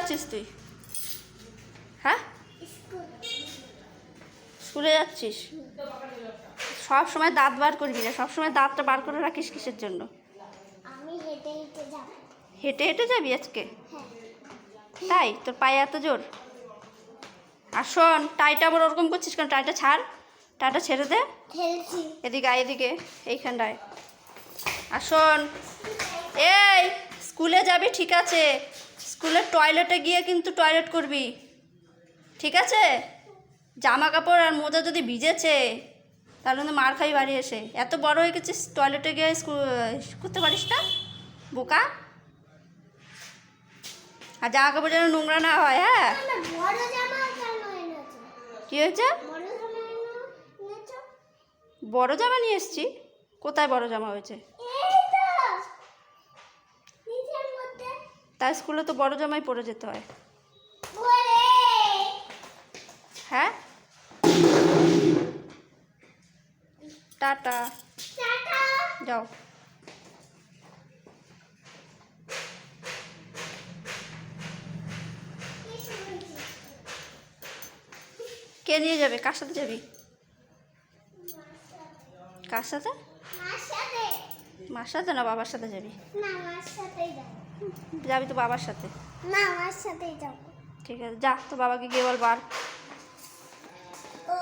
যাচ্ছিস তুই? হ্যাঁ, স্কুলে যাচ্ছিস? সব সময় দাঁত বার করবি না, সব সময় দাঁতটা বার করে রাখিস কিসের জন্য? আমি হেঁটে হেঁটে যাব। হেঁটে হেঁটে যাবি আজকে? হ্যাঁ। তাই? তোর পায়ে এত জোর? আর শোন, টাইটা আবার ওরকম করছিস কেন? টাইটা ছাড়, টাইটা ছেড়ে দে। খেলছি। এদিকে আয়, এদিকে, এইখানটায়। আর শোন, এই স্কুলে যাবি ঠিক আছে, স্কুলের টয়লেটে গিয়ে কিন্তু টয়লেট করবি, ঠিক আছে? জামা কাপড় আর মোজা যদি ভিজেছে তাহলে কিন্তু মার খাই বাড়ি এসে। এত বড় হয়ে গেছিস, টয়লেটে গিয়ে করতে পারিস না, বোকা। আর জামা কাপড় যেন নোংরা না হয়। হ্যাঁ, বড় জামা কেন এনেছো? কী হয়েছে? বড় জামা এনেছো? বড় জামা নিয়ে এসছি? কোথায় বড় জামা হয়েছে? এই তো নিচের মধ্যে। তাই স্কুলে তো বড় জামাই পরে যেতে হয়। ওরে হ্যাঁ, টাটা, টাটা। যাও। কে নিয়ে যাবে? কার সাথে যাবি? কার সাথে? মার সাথে। মার সাথে না বাবার সাথে যাবি? না, মার সাথেই যাব। যাবি তো বাবার সাথে? না, মার সাথেই যাব। ঠিক আছে, যা তো বাবাকে গিয়ে বল বার। ও